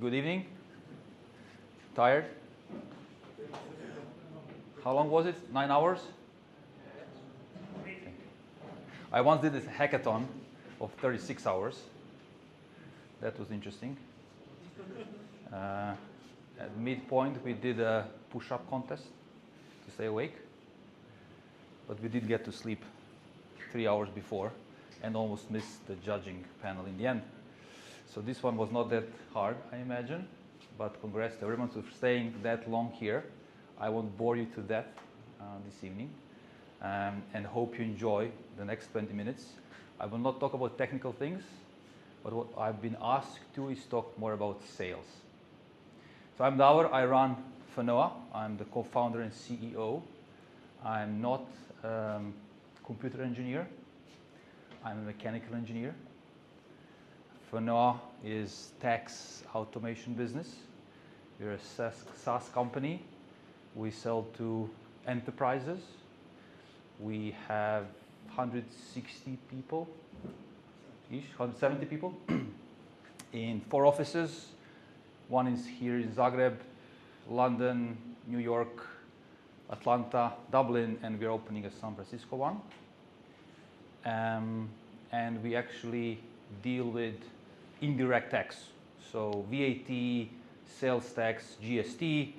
Good evening. Tired? How long was it? 9 hours? Okay. I once did this hackathon of 36 hours. That was interesting. At midpoint, we did a push-up contest to stay awake. But we did get to sleep 3 hours before and almost missed the judging panel in the end. So this one was not that hard, I imagine. But congrats to everyone for staying that long here. I won't bore you to death this evening, and hope you enjoy the next 20 minutes. I will not talk about technical things, but what I've been asked to is talk more about sales. So I'm Davor, I run Fonoa. I'm the co-founder and CEO. I'm not a computer engineer. I'm a mechanical engineer. Fonoa is tax automation business. We're a SaaS company. We sell to enterprises. We have 160 people, 170 people in 4 offices. One is here in Zagreb, London, New York, Atlanta, Dublin, and we're opening a San Francisco one. And we actually deal with indirect tax. So VAT, sales tax, GST.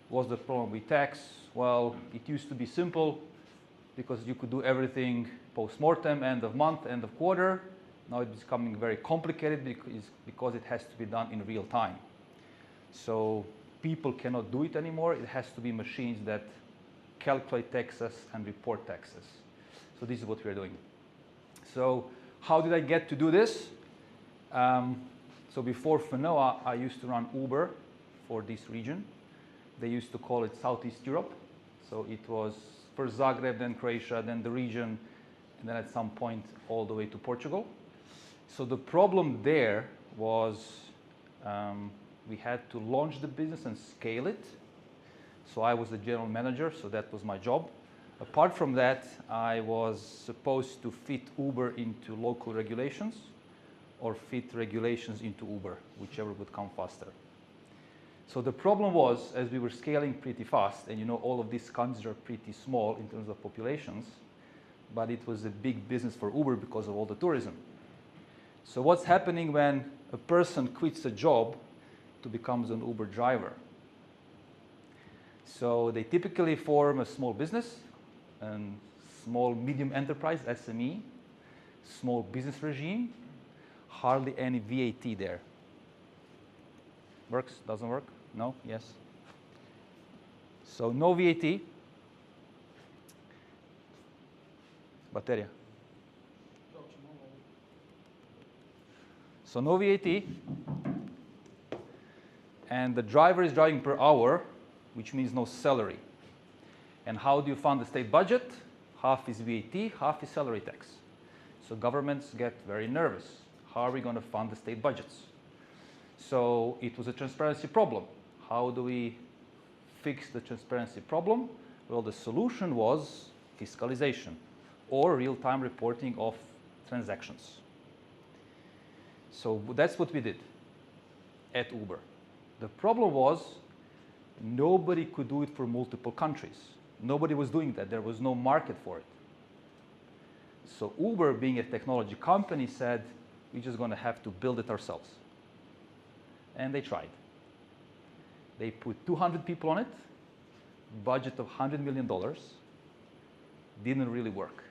What's the problem with tax? Well, it used to be simple because you could do everything post-mortem, end of month, end of quarter. Now it's becoming very complicated because it has to be done in real time. So people cannot do it anymore. It has to be machines that calculate taxes and report taxes. So this is what we're doing. So how did I get to do this? So before Fonoa, I used to run Uber for this region. They used to call it Southeast Europe. So it was first Zagreb, then Croatia, then the region, and then at some point all the way to Portugal. So the problem there was we had to launch the business and scale it. So I was the general manager, so that was my job. Apart from that, I was supposed to fit Uber into local regulations or fit regulations into Uber, whichever would come faster. So the problem was, as we were scaling pretty fast, and you know all of these countries are pretty small in terms of populations, but it was a big business for Uber because of all the tourism. So what's happening when a person quits a job to become an Uber driver? So they typically form a small business, a small medium enterprise, SME, small business regime, hardly any VAT there. Works, doesn't work? No, yes. So no VAT. Bateria. So no VAT. And the driver is driving per hour, which means no salary. And how do you fund the state budget? Half is VAT, half is salary tax. So governments get very nervous. How are we going to fund the state budgets? So it was a transparency problem. How do we fix the transparency problem? Well, the solution was fiscalization or real-time reporting of transactions. So that's what we did at Uber. The problem was nobody could do it for multiple countries. Nobody was doing that. There was no market for it. So Uber, being a technology company, said, we're just going to have to build it ourselves. And they tried. They put 200 people on it, budget of $100 million, didn't really work.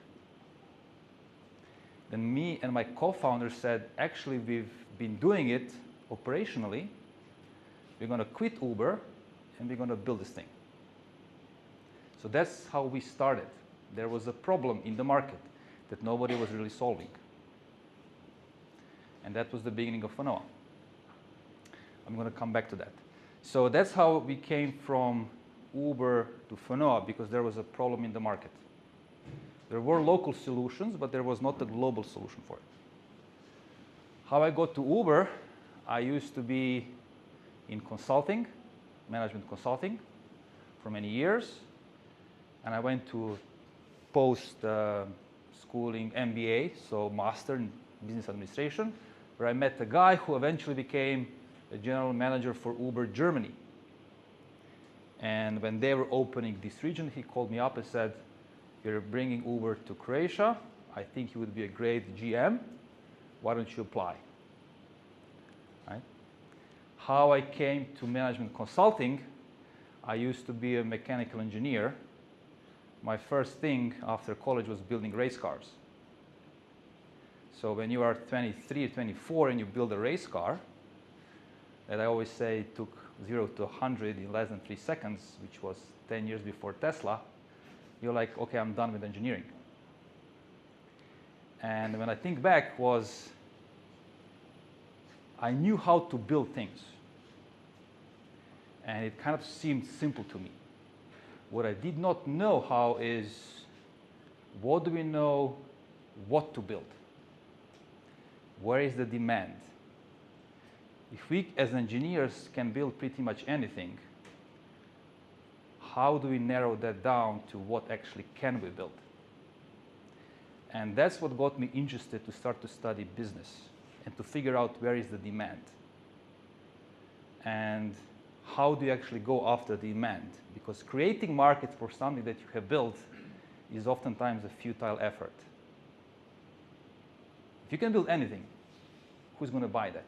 Then me and my co-founder said, actually, we've been doing it operationally. We're going to quit Uber, and we're going to build this thing. So that's how we started. There was a problem in the market that nobody was really solving. And that was the beginning of Fonoa. I'm going to come back to that. So that's how we came from Uber to Fonoa, because there was a problem in the market. There were local solutions, but there was not a global solution for it. How I got to Uber, I used to be in consulting, management consulting, for many years. And I went to post-schooling MBA, so Master in Business Administration, where I met a guy who eventually became a general manager for Uber Germany. And when they were opening this region, he called me up and said, "You're bringing Uber to Croatia. I think you would be a great GM. Why don't you apply?" Right? How I came to management consulting, I used to be a mechanical engineer. My first thing after college was building race cars. So when you are 23 or 24 and you build a race car, that I always say took 0 to 100 in less than 3 seconds, which was 10 years before Tesla, you're like, okay, I'm done with engineering. And when I think back I knew how to build things. And it kind of seemed simple to me. What I did not know how is, what do we know what to build? Where is the demand? If we as engineers can build pretty much anything, how do we narrow that down to what actually can we build? And that's what got me interested to start to study business and to figure out where is the demand. And how do you actually go after the demand? Because creating markets for something that you have built is oftentimes a futile effort. If you can build anything, who's going to buy that?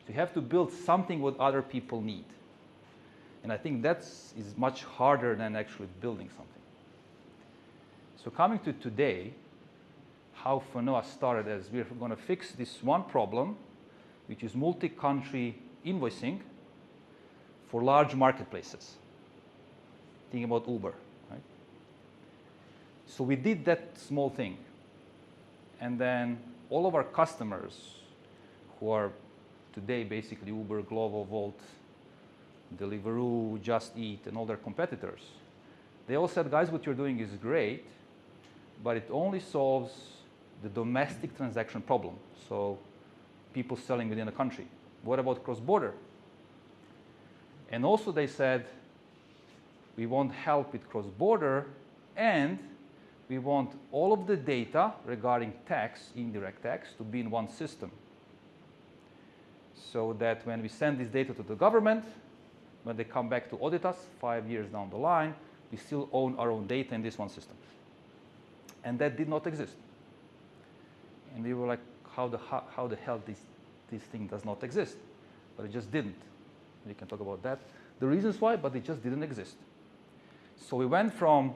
So you have to build something what other people need. And I think that is much harder than actually building something. So coming to today, how Fonoa started as we're going to fix this one problem, which is multi-country invoicing for large marketplaces. Think about Uber, right? So we did that small thing. And then all of our customers who are today basically Uber, Glovo, Volt, Deliveroo, Just Eat, and all their competitors, they all said, guys, what you're doing is great, but it only solves the domestic transaction problem. So people selling within a country. What about cross-border? And also they said, we want help with cross-border, and we want all of the data regarding tax, indirect tax, to be in one system. So that when we send this data to the government, when they come back to audit us 5 years down the line, we still own our own data in this one system. And that did not exist. And we were like, how the hell this thing does not exist? But it just didn't. We can talk about that. The reasons why, but it just didn't exist. So we went from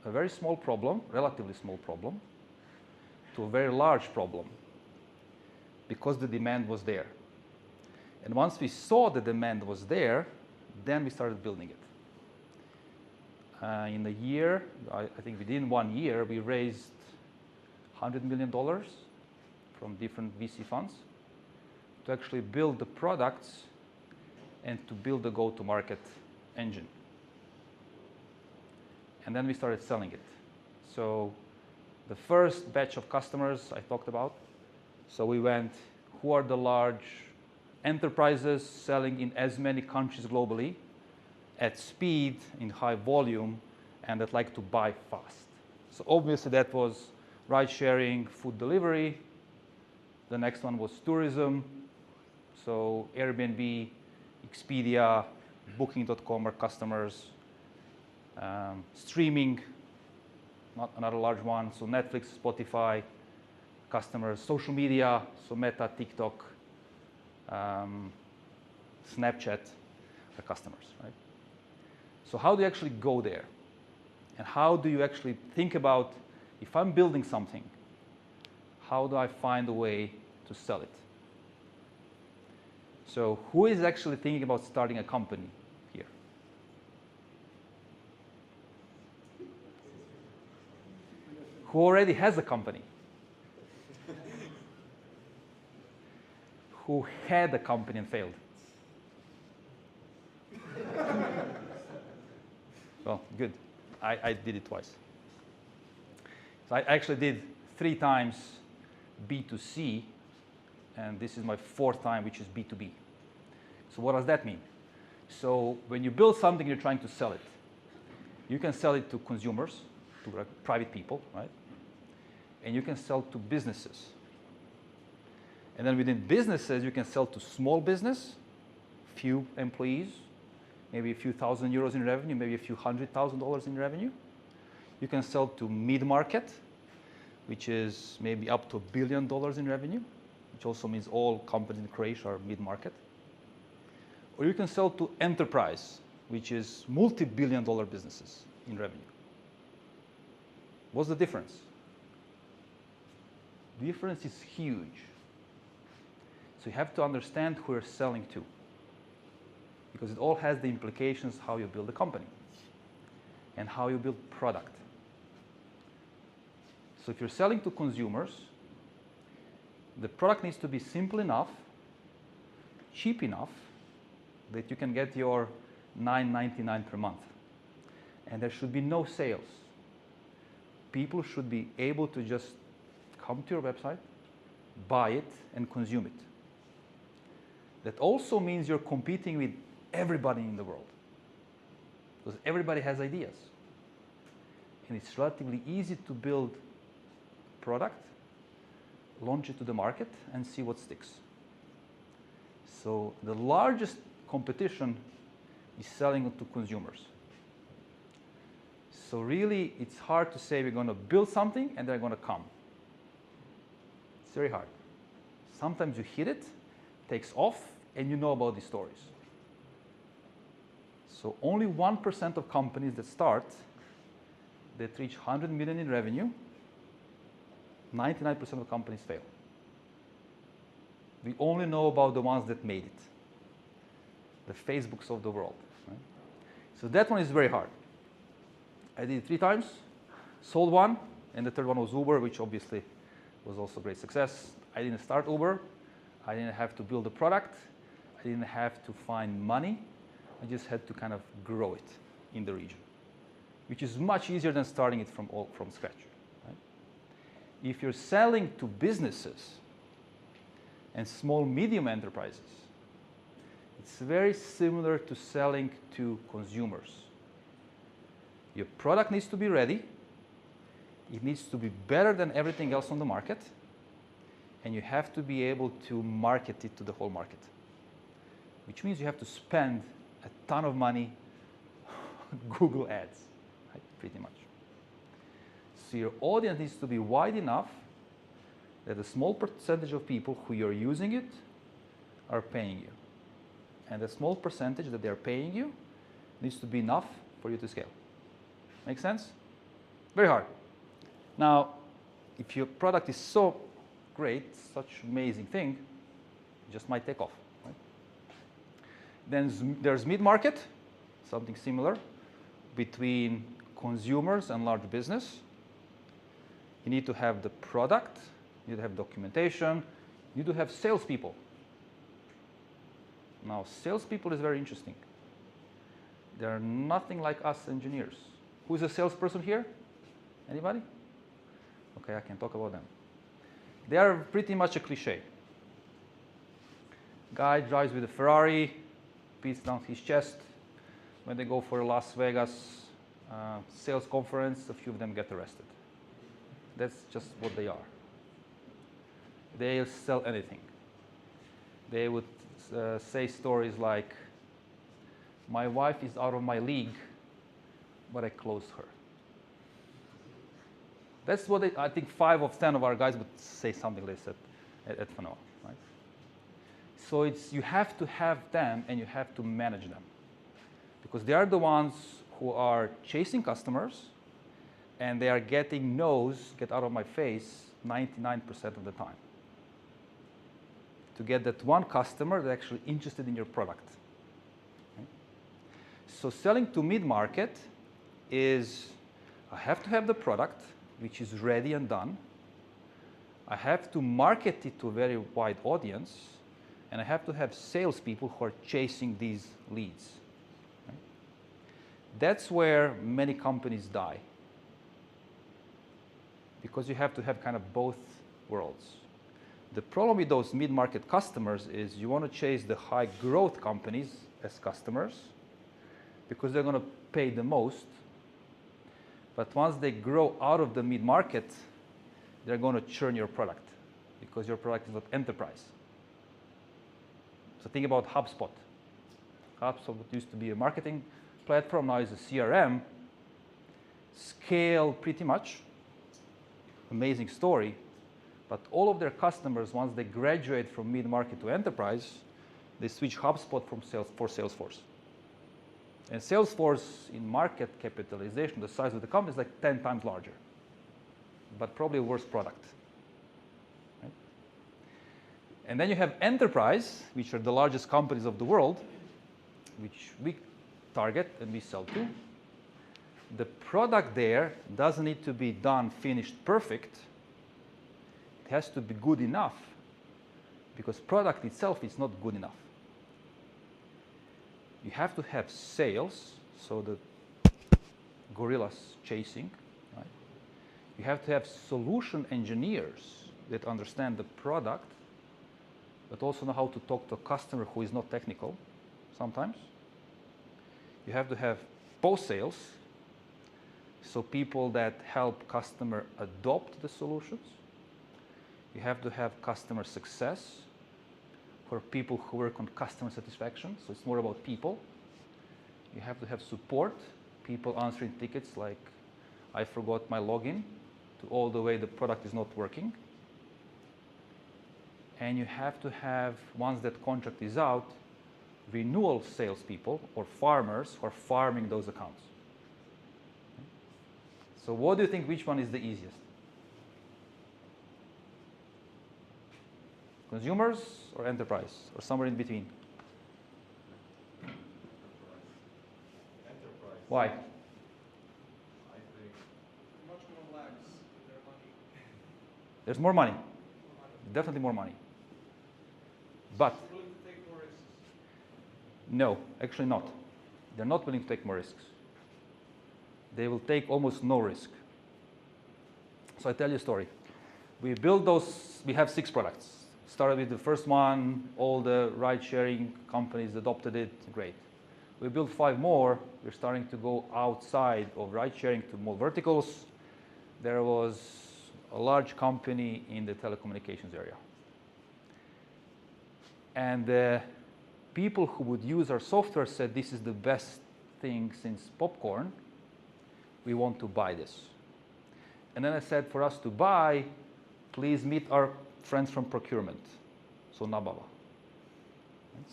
a very small problem, relatively small problem, to a very large problem because the demand was there. And once we saw the demand was there, then we started building it. In a year, I think within 1 year, we raised $100 million from different VC funds to actually build the products and to build the go-to-market engine. And then we started selling it. So the first batch of customers I talked about, so we went, who are the large enterprises selling in as many countries globally, at speed, in high volume, and that like to buy fast. So obviously that was ride sharing, food delivery. The next one was tourism. So Airbnb, Expedia, Booking.com are customers. Streaming, not another large one. So Netflix, Spotify, customers. Social media, so Meta, TikTok, Snapchat are customers, right? So how do you actually go there? And how do you actually think about, if I'm building something, how do I find a way to sell it? So who is actually thinking about starting a company here? Who already has a company? Who had a company and failed? Well, good. I did it twice. So I actually did 3 times B2C, and this is my 4th time, which is B2B. So what does that mean? So when you build something, you're trying to sell it. You can sell it to consumers, to private people, right? And you can sell to businesses. And then within businesses, you can sell to small business, few employees, maybe a few thousand euros in revenue, maybe a few $100,000 in revenue. You can sell to mid-market, which is maybe up to $1 billion in revenue, which also means all companies in Croatia are mid-market. Or you can sell to enterprise, which is multi-billion-dollar businesses in revenue. What's the difference? The difference is huge. So you have to understand who you're selling to, because it all has the implications how you build a company and how you build product. So if you're selling to consumers, the product needs to be simple enough, cheap enough, that you can get your $9.99 per month. And there should be no sales. People should be able to just come to your website, buy it, and consume it. That also means you're competing with everybody in the world, because everybody has ideas. And it's relatively easy to build a product, launch it to the market, and see what sticks. So the largest competition is selling to consumers. So really, it's hard to say we're going to build something and they're going to come. It's very hard. Sometimes you hit it, takes off, and you know about these stories. So only 1% of companies that start, that reach 100 million in revenue, 99% of companies fail. We only know about the ones that made it, the Facebooks of the world. Right? So that one is very hard. I did it 3 times, sold one, and the third one was Uber, which obviously was also a great success. I didn't start Uber. I didn't have to build a product. I didn't have to find money. I just had to kind of grow it in the region, which is much easier than starting it from scratch. Right? If you're selling to businesses and small, medium enterprises, it's very similar to selling to consumers. Your product needs to be ready. It needs to be better than everything else on the market. And you have to be able to market it to the whole market, which means you have to spend a ton of money on Google ads, right? Pretty much. So your audience needs to be wide enough that a small percentage of people who are using it are paying you. And a small percentage that they're paying you needs to be enough for you to scale. Make sense? Very hard. Now, if your product is so great, such amazing thing, it just might take off. Right? Then there's mid-market, something similar, between consumers and large business. You need to have the product, you need to have documentation, you need to have salespeople. Now, salespeople is very interesting. They're nothing like us engineers. Who's a salesperson here? Anybody? Okay, I can talk about them. They are pretty much a cliche. Guy drives with a Ferrari, beats down his chest. When they go for a Las Vegas sales conference, a few of them get arrested. That's just what they are. They'll sell anything. They would say stories like, my wife is out of my league, but I closed her. That's what I think 5 of 10 of our guys would say something like this at Fonoa. Right? So you have to have them and you have to manage them, because they are the ones who are chasing customers and they are getting no's, get out of my face, 99% of the time, to get that one customer that's actually interested in your product. Okay? So selling to mid-market is, I have to have the product, which is ready and done. I have to market it to a very wide audience, and I have to have salespeople who are chasing these leads. Okay? That's where many companies die, because you have to have kind of both worlds. The problem with those mid-market customers is you want to chase the high growth companies as customers because they're going to pay the most. But once they grow out of the mid-market, they're going to churn your product because your product is not enterprise. So think about HubSpot. HubSpot used to be a marketing platform, now is a CRM. Scale pretty much. Amazing story. But all of their customers, once they graduate from mid-market to enterprise, they switch HubSpot for Salesforce. And Salesforce in market capitalization, the size of the company is like 10 times larger, but probably a worse product. Right? And then you have enterprise, which are the largest companies of the world, which we target and we sell to. The product there doesn't need to be done, finished, perfect. It has to be good enough, because product itself is not good enough. You have to have sales, so the gorillas chasing. Right? You have to have solution engineers that understand the product, but also know how to talk to a customer who is not technical sometimes. You have to have post-sales, so people that help customer adopt the solutions. You have to have customer success for people who work on customer satisfaction, so it's more about people. You have to have support, people answering tickets like, I forgot my login, to all the way the product is not working. And you have to have, once that contract is out, renewal salespeople or farmers who are farming those accounts. So what do you think, which one is the easiest? Consumers or enterprise, or somewhere in between? Enterprise. Why? I think Much more lags with their money. There's more money. Definitely more money. But Willing to take more risks. no, actually not. They're not willing to take more risks. They will take almost no risk. So I tell you a story. We build those, we have 6 products. Started with the first one, all the ride-sharing companies adopted it, great. We built 5 more. We're starting to go outside of ride-sharing to more verticals. There was a large company in the telecommunications area. And the people who would use our software said, this is the best thing since popcorn. We want to buy this. And then I said, for us to buy, please meet our friends from procurement, so Nabala.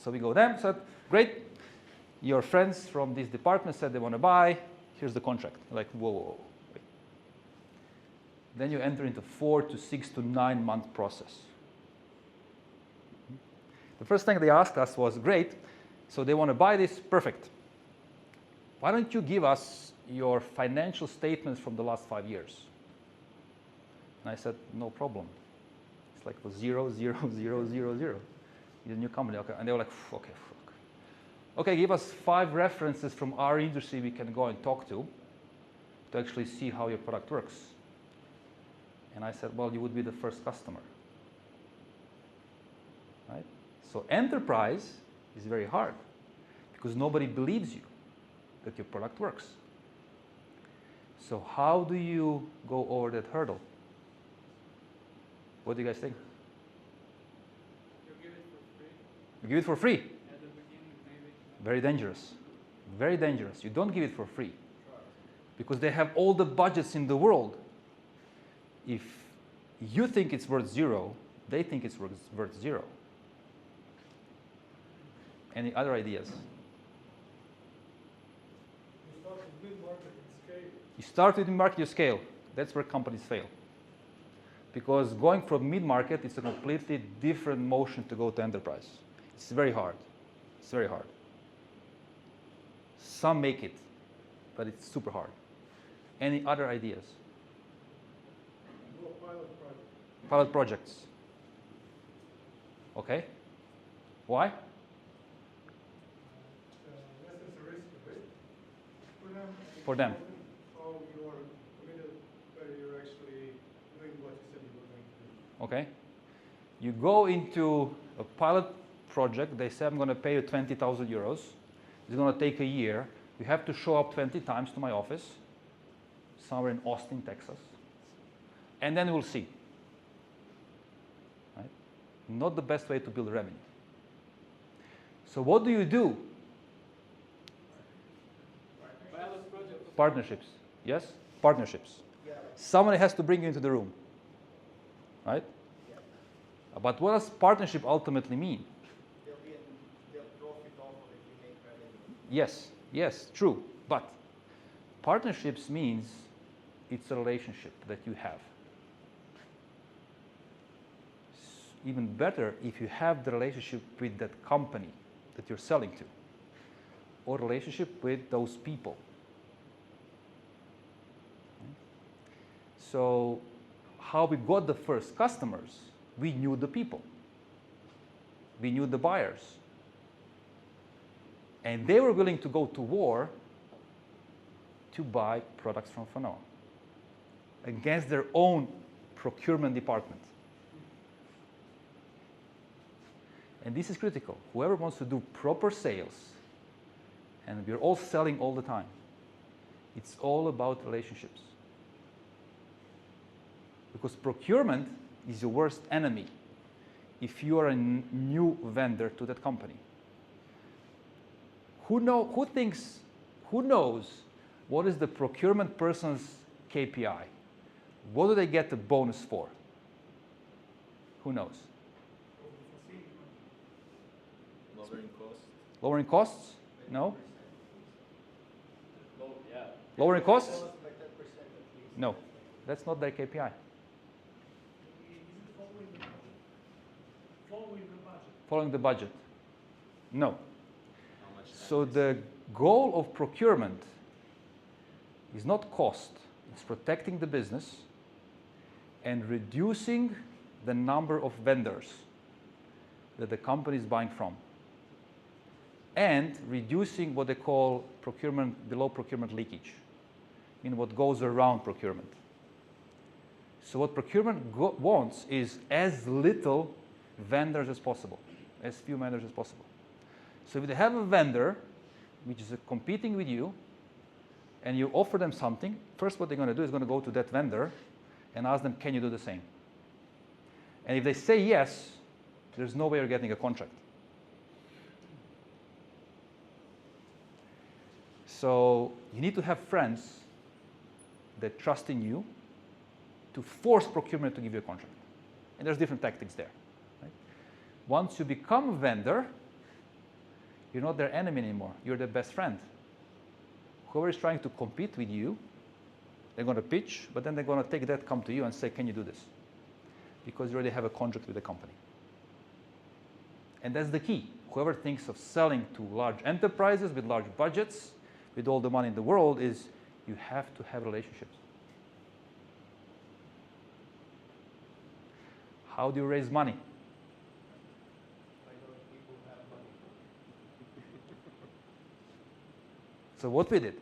So we go there, said, great, your friends from this department said they want to buy, here's the contract. Like, whoa, whoa, whoa. Wait. Then you enter into 4 to 6 to 9 month process. The first thing they asked us was, great, so they want to buy this, perfect. Why don't you give us your financial statements from the last 5 years? And I said, no problem. It's like 0, 0, 0, 0, 0. It's a new company, okay. And they were like, okay, fuck. Okay, give us 5 references from our industry we can go and talk to actually see how your product works. And I said, well, you would be the first customer. Right? So enterprise is very hard because nobody believes you that your product works. So how do you go over that hurdle? What do you guys think? You give it for free. You give it for free. At the beginning, maybe. Very dangerous. Very dangerous. You don't give it for free. Because they have all the budgets in the world. If you think it's worth 0, they think it's worth 0. Any other ideas? You start with mid-market and scale. You start with mid-market, you scale. That's where companies fail. Because going from mid-market is a completely different motion to go to enterprise. It's very hard. It's very hard. Some make it, but it's super hard. Any other ideas? Do a pilot project. Pilot projects. Okay. Why? Less is a risk of it. For them. For them. How you are committed, where you're actually doing what you said you were going to do. Okay. You go into a pilot project. They say, I'm going to pay you 20,000 euros. It's going to take a year. You have to show up 20 times to my office, somewhere in Austin, Texas. And then we'll see. Right? Not the best way to build revenue. So what do you do Partnerships. Yes? Partnerships. Yeah. Somebody has to bring you into the room. Right? Yeah. But what does partnership ultimately mean? They'll profit off of it, you make revenue. Yes, yes, true. But partnerships means it's a relationship that you have. Even better if you have the relationship with that company that you're selling to, or relationship with those people. So how we got the first customers, we knew the people. We knew the buyers. And they were willing to go to war to buy products from Fonoa against their own procurement department. And this is critical. Whoever wants to do proper sales, and we're all selling all the time, it's all about relationships. Because procurement is your worst enemy if you are a new vendor to that company. Who knows what is the procurement person's KPI? What do they get the bonus for? Who knows? Lowering costs. Lowering costs? No? Yeah. Lowering costs? By 10% at least. No. That's not their KPI. Is it following the budget? Following the budget. Following the budget? No. How much time So is- the goal of procurement is not cost, it's protecting the business and reducing the number of vendors that the company is buying from, and reducing what they call below procurement leakage, in what goes around procurement. So what procurement wants is as little vendors as possible, as few vendors as possible. So if they have a vendor which is competing with you, and you offer them something, first what they're going to do is going to go to that vendor and ask them, can you do the same? And if they say yes, there's no way you're getting a contract. So you need to have friends that trust in you to force procurement to give you a contract. And there's different tactics there. Right? Once you become a vendor, you're not their enemy anymore. You're their best friend. Whoever is trying to compete with you, they're going to pitch, but then they're going to take that, come to you and say, can you do this? Because you already have a contract with the company. And that's the key. Whoever thinks of selling to large enterprises with large budgets, with all the money in the world, is you have to have relationships. How do you raise money? I know people have money. So what we did,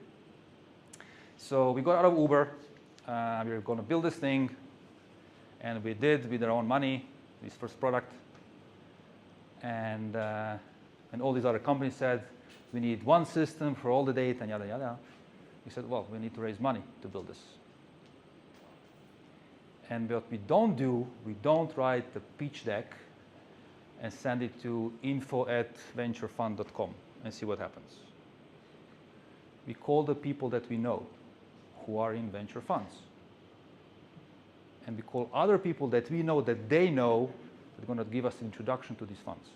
so we got out of Uber, we were going to build this thing, and we did with our own money, this first product, and all these other companies said, we need one system for all the data and yada yada. We said, well, we need to raise money to build this. And what we don't do, we don't write the pitch deck and send it to info@venturefund.com and see what happens. We call the people that we know who are in venture funds. And we call other people that we know that they know that are going to give us an introduction to these funds.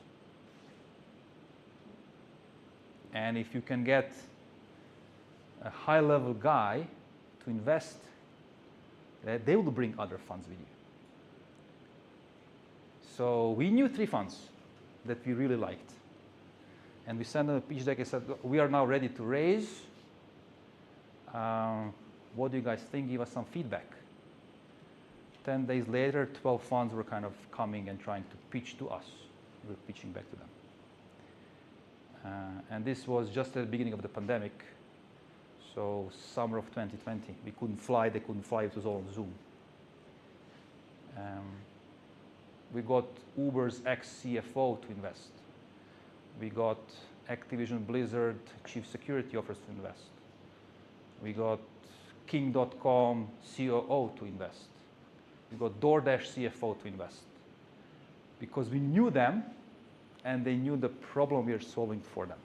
And if you can get a high-level guy to invest, they will bring other funds with you. So we knew 3 funds that we really liked. And we sent them a pitch deck and said, we are now ready to raise. What do you guys think? Give us some feedback. 10 days later, 12 funds were kind of coming and trying to pitch to us. We were pitching back to them. And this was just at the beginning of the pandemic. So summer of 2020. We couldn't fly, they couldn't fly, it was all on Zoom. We got Uber's ex-CFO to invest. We got Activision Blizzard chief security officers to invest. We got King.com COO to invest. We got DoorDash CFO to invest. Because we knew them and they knew the problem we are solving for them.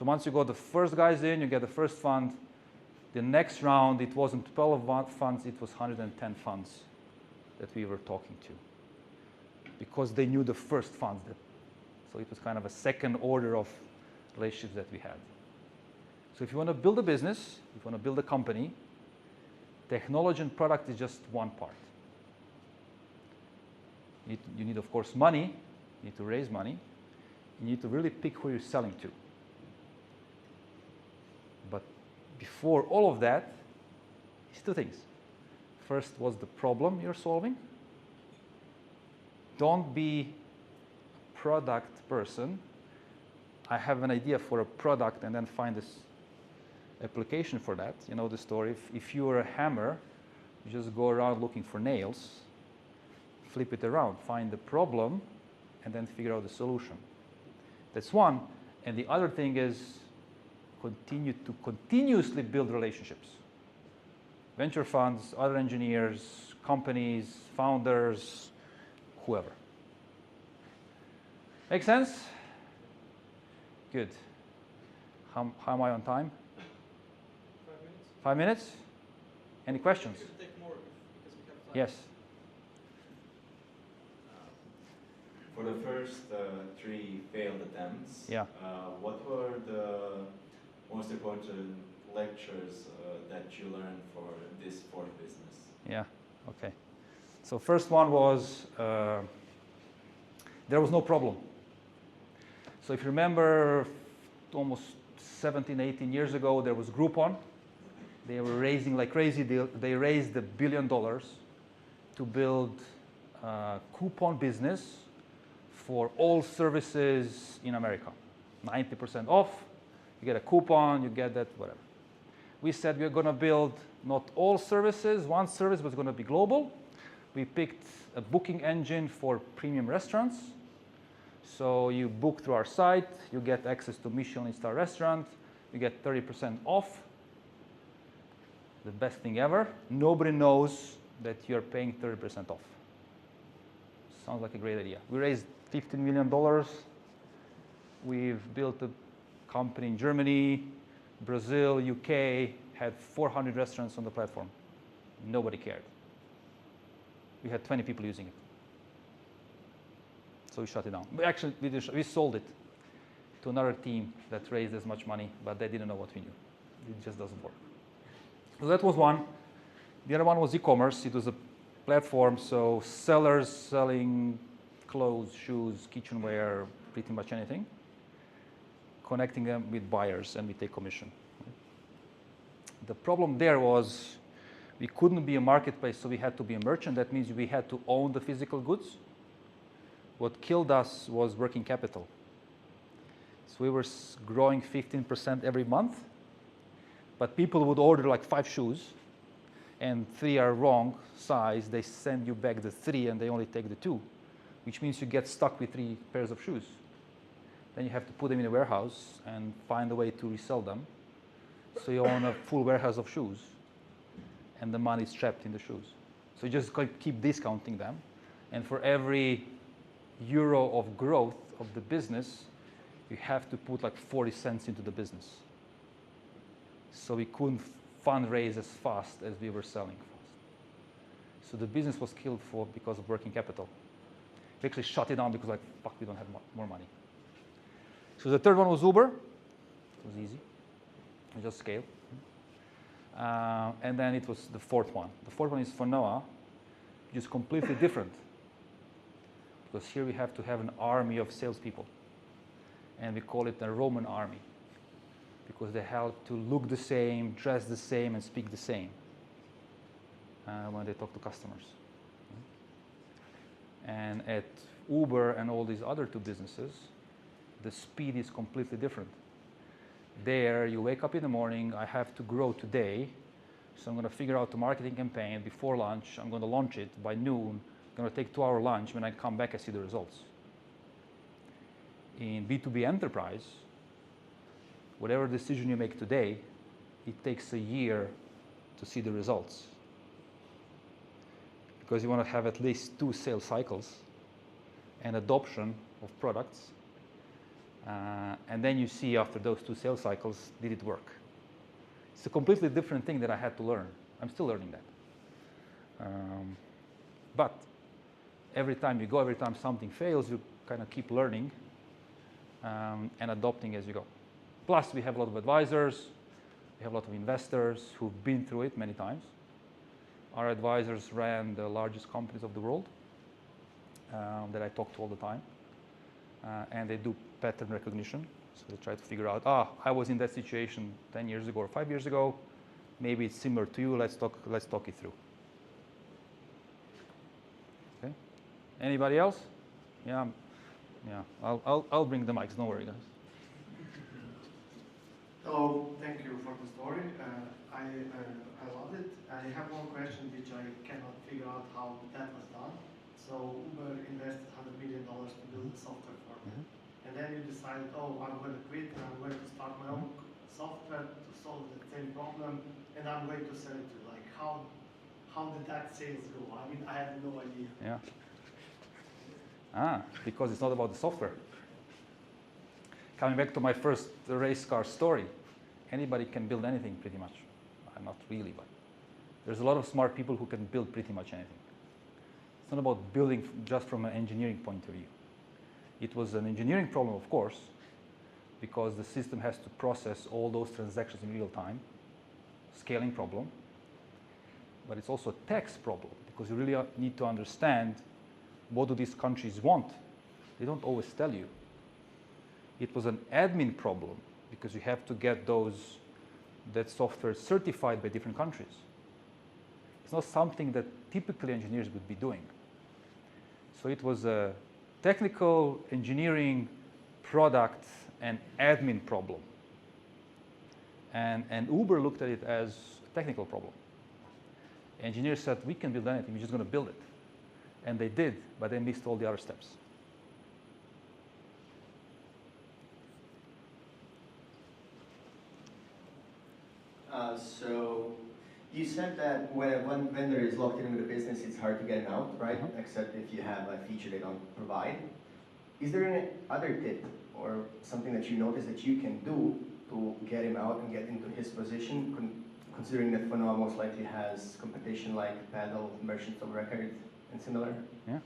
So once you got the first guys in, you get the first fund. The next round, it wasn't 12 funds, it was 110 funds that we were talking to, because they knew the first funds. So it was kind of a second order of relationships that we had. So if you want to build a business, if you want to build a company, technology and product is just one part. You need, of course, money. You need to raise money. You need to really pick who you're selling to. But before all of that, it's two things. First was the problem you're solving. Don't be a product person. I have an idea for a product and then find this application for that. You know the story. If you are a hammer, you just go around looking for nails, flip it around, find the problem, and then figure out the solution. That's one. And the other thing is continuously build relationships. Venture funds, other engineers, companies, founders, whoever. Make sense? Good. How am I on time? 5 minutes? 5 minutes? Any questions? We could take more because we have time. Yes. For the first 3 failed attempts, Yeah. What were the most important lectures that you learned for this fourth business? Yeah. Okay. So first one was there was no problem. So if you remember, almost 17, 18 years ago, there was Groupon. They were raising like crazy. They raised $1 billion to build a coupon business for all services in America. 90% off. You get a coupon, you get that, whatever. We said we're going to build not all services. One service was going to be global. We picked a booking engine for premium restaurants. So you book through our site, you get access to Michelin star restaurant, you get 30% off. The best thing ever. Nobody knows that you're paying 30% off. Sounds like a great idea. We raised $15 million. We've built a company in Germany, Brazil, UK, had 400 restaurants on the platform. Nobody cared. We had 20 people using it. So we shut it down. Actually, we sold it to another team that raised as much money, but they didn't know what we knew. It just doesn't work. So that was one. The other one was e-commerce. It was a platform, so sellers selling clothes, shoes, kitchenware, pretty much anything, connecting them with buyers, and we take commission. The problem there was we couldn't be a marketplace, so we had to be a merchant. That means we had to own the physical goods. What killed us was working capital. So we were growing 15% every month, but people would order like 5 shoes, and 3 are wrong size. They send you back the 3, and they only take the 2, which means you get stuck with 3 pairs of shoes. Then you have to put them in a warehouse and find a way to resell them. So you own a full warehouse of shoes, and the money is trapped in the shoes. So you just keep discounting them, and for every euro of growth of the business, you have to put like 40 cents into the business. So we couldn't fundraise as fast as we were selling fast. So the business was killed because of working capital. We actually shut it down because like, fuck, we don't have more money. So the third one was Uber. It was easy. We just scale. And then it was the fourth one. The fourth one is Fonoa, which is completely different. Because here we have to have an army of salespeople. And we call it the Roman army. Because they have to look the same, dress the same, and speak the same when they talk to customers. And at Uber and all these other 2 businesses, the speed is completely different. There, you wake up in the morning, I have to grow today, so I'm going to figure out the marketing campaign before lunch. I'm going to launch it by noon. I'm going to take 2-hour lunch. When I come back, I see the results. In B2B enterprise, whatever decision you make today, it takes a year to see the results. Because you want to have at least 2 sales cycles and adoption of products. And then you see after those 2 sales cycles, did it work? It's a completely different thing that I had to learn. I'm still learning that. But every time you go, every time something fails, you kind of keep learning and adopting as you go. Plus, we have a lot of advisors. We have a lot of investors who've been through it many times. Our advisors ran the largest companies of the world that I talk to all the time. And they do pattern recognition. So they try to figure out, I was in that situation 10 years ago or 5 years ago. Maybe it's similar to you. Let's talk it through. Okay. Anybody else? Yeah. I'll bring the mics. Don't worry, guys. Hello. Thank you for the story. I love it. I have one question which I cannot figure out how that was done. So Uber invested $100 million to build the software for it. And then you decided, I'm going to quit and I'm going to start my own software to solve the same problem, and I'm going to sell it to you. Like, how did that sales go? I mean, I have no idea. Yeah. Because it's not about the software. Coming back to my first race car story, anybody can build anything pretty much. Not really, but there's a lot of smart people who can build pretty much anything. It's not about building just from an engineering point of view. It was an engineering problem, of course, because the system has to process all those transactions in real time, scaling problem. But it's also a tax problem, because you really need to understand what do these countries want. They don't always tell you. It was an admin problem, because you have to get that software certified by different countries. It's not something that typically engineers would be doing. So it was a technical, engineering, product, and admin problem. And Uber looked at it as a technical problem. Engineers said, we can build anything, we're just going to build it. And they did, but they missed all the other steps. So you said that when one vendor is locked in with a business, it's hard to get him out, right? Except if you have a feature they don't provide. Is there any other tip or something that you notice that you can do to get him out and get into his position, considering that Fonoa most likely has competition like Paddle, Merchants of Record, and similar? Yeah.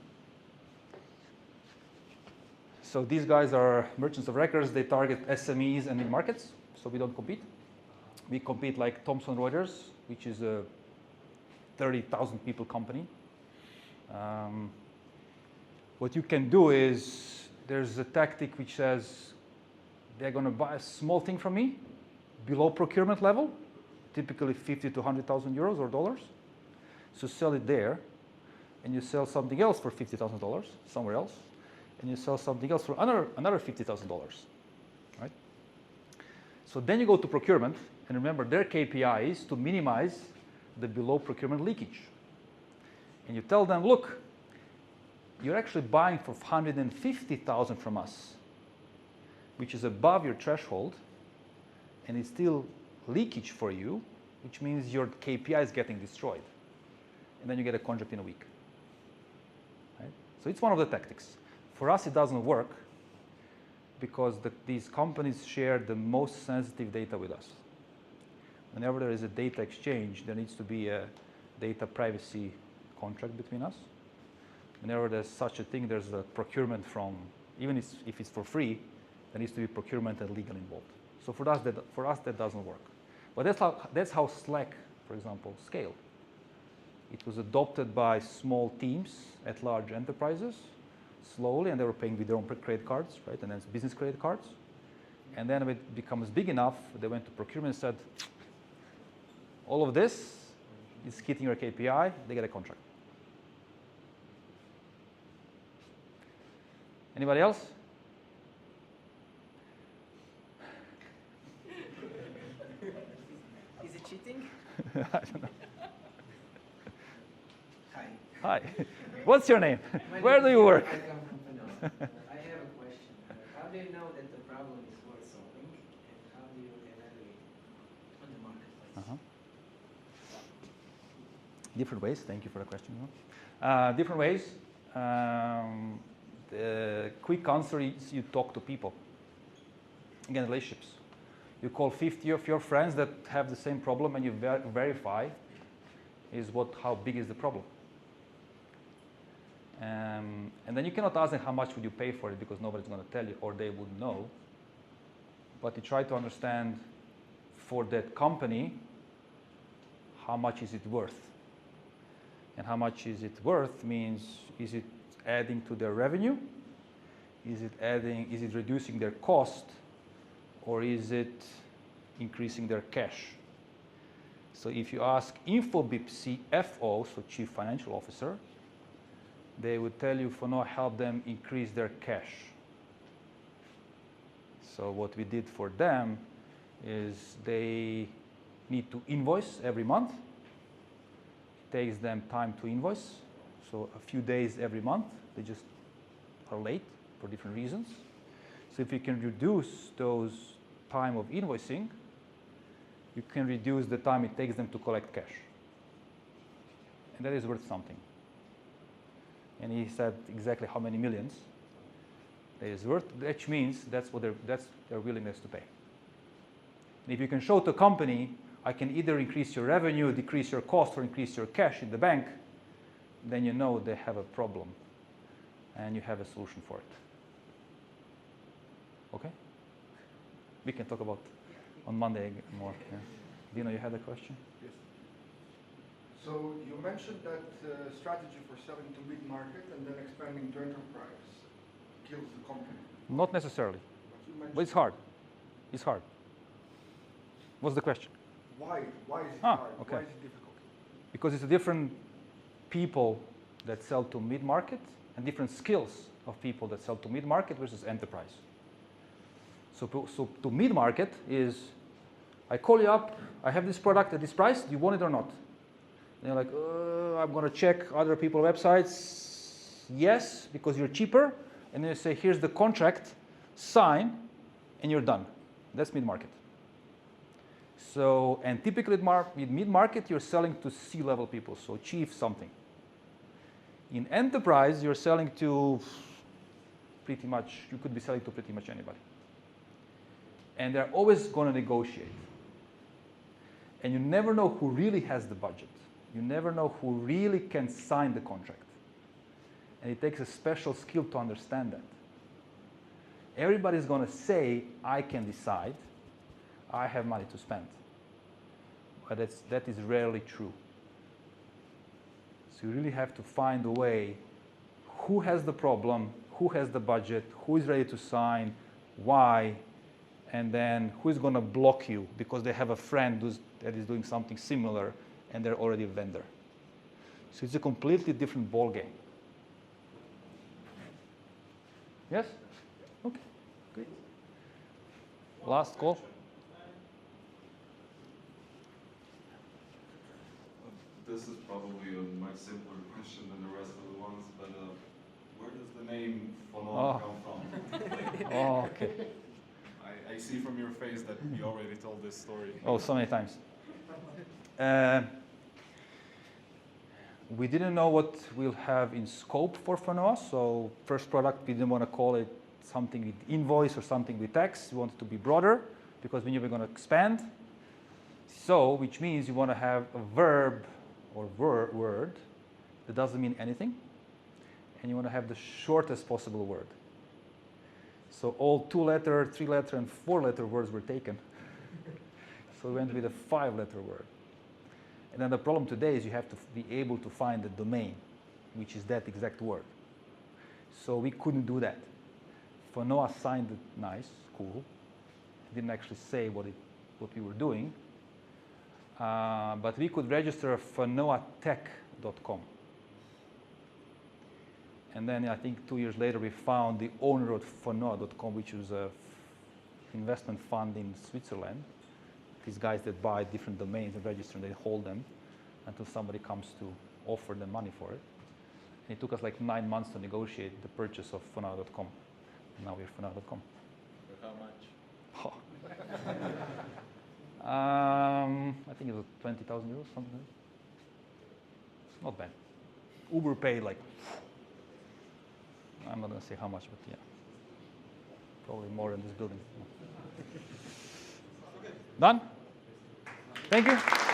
So these guys are merchants of records. They target SMEs and mid-markets, so we don't compete. We compete like Thomson Reuters, which is a 30,000 people company. What you can do is, there's a tactic which says they're going to buy a small thing from me, below procurement level, typically 50 to 100,000 euros or dollars. So sell it there, and you sell something else for $50,000 somewhere else, and you sell something else for another $50,000, right? So then you go to procurement, and remember their KPI is to minimize the below procurement leakage. And you tell them, look, you're actually buying for 150,000 from us, which is above your threshold, and it's still leakage for you, which means your KPI is getting destroyed. And then you get a contract in a week. Right? So it's one of the tactics. For us, it doesn't work because these companies share the most sensitive data with us. Whenever there is a data exchange, there needs to be a data privacy contract between us. Whenever there's such a thing, there's a procurement from, even if it's for free, there needs to be procurement and legal involved. So for us, that doesn't work. But that's how Slack, for example, scaled. It was adopted by small teams at large enterprises, slowly, and they were paying with their own credit cards, right? And then it's business credit cards. And then when it becomes big enough, they went to procurement and said, all of this is hitting your KPI, they get a contract. Anybody else? Is it cheating? I don't know. Hi. Hi. What's your name? Where do you work? I come from Fonoa. I have a question. How do you know that the problem is worth solving, and how do you evaluate on the marketplace? Different ways. Thank you for the question. Different ways. The quick answer is you talk to people. Again, relationships. You call 50 of your friends that have the same problem and you verify how big is the problem. And then you cannot ask them how much would you pay for it because nobody's going to tell you or they would know. But you try to understand for that company, how much is it worth? And how much is it worth means, is it adding to their revenue? Is it reducing their cost? Or is it increasing their cash? So if you ask Infobip CFO, so Chief Financial Officer, they would tell you Fonoa help them increase their cash. So what we did for them is they need to invoice every month. It takes them time to invoice, so a few days every month. They just are late for different reasons. So if you can reduce those time of invoicing, you can reduce the time it takes them to collect cash. And that is worth something. And he said exactly how many millions it is worth, which means that's their willingness to pay. And if you can show to a company, I can either increase your revenue, decrease your cost, or increase your cash in the bank, then you know they have a problem and you have a solution for it. Okay? We can talk about on Monday more. Yeah. Dino, you had a question? Yes. So you mentioned that strategy for selling to mid-market and then expanding to enterprise kills the company. Not necessarily, But but it's hard. It's hard. What's the question? Why? Why is it Ah, hard? okay. Why is it difficult? Because it's a different people that sell to mid-market and different skills of people that sell to mid-market versus enterprise. So to mid-market is, I call you up, I have this product at this price, do you want it or not? And you're like, I'm going to check other people's websites. Yes, because you're cheaper. And then you say, here's the contract, sign, and you're done. That's mid-market. So, and typically with mid-market, you're selling to C-level people, so chief something. In enterprise, you're selling to pretty much, you could be selling to pretty much anybody. And they're always going to negotiate. And you never know who really has the budget. You never know who really can sign the contract. And it takes a special skill to understand that. Everybody's going to say, I can decide, I have money to spend. But that is rarely true. So you really have to find a way, who has the problem, who has the budget, who is ready to sign, why, and then who is going to block you because they have a friend that is doing something similar and they're already a vendor. So it's a completely different ballgame. Yes? Okay, great. Last call. This is probably a much simpler question than the rest of the ones, but where does the name Fonoa come from? Oh, okay. I see from your face that you already told this story. Oh, so many times. We didn't know what we'll have in scope for Fonoa, so first product, we didn't want to call it something with invoice or something with tax. We wanted to be broader because we knew we were going to expand. So, which means you want to have a verb or word that doesn't mean anything, and you want to have the shortest possible word. So all 2-letter, 3-letter, and 4-letter words were taken. So we went with a 5-letter word. And then the problem today is you have to be able to find the domain, which is that exact word. So we couldn't do that. Fonoa sounded nice, cool. Didn't actually say what we were doing. But we could register fonoatech.com. And then I think 2 years later we found the owner of Fonoa.com, which was an investment fund in Switzerland. These guys that buy different domains and register and they hold them until somebody comes to offer them money for it. And it took us like 9 months to negotiate the purchase of Fonoa.com. Now we're Fonoa.com. For how much? Oh. I think it was 20,000 euros, something like that. It's not bad. Uber paid like, I'm not going to say how much, but yeah. Probably more in this building. Done? Thank you.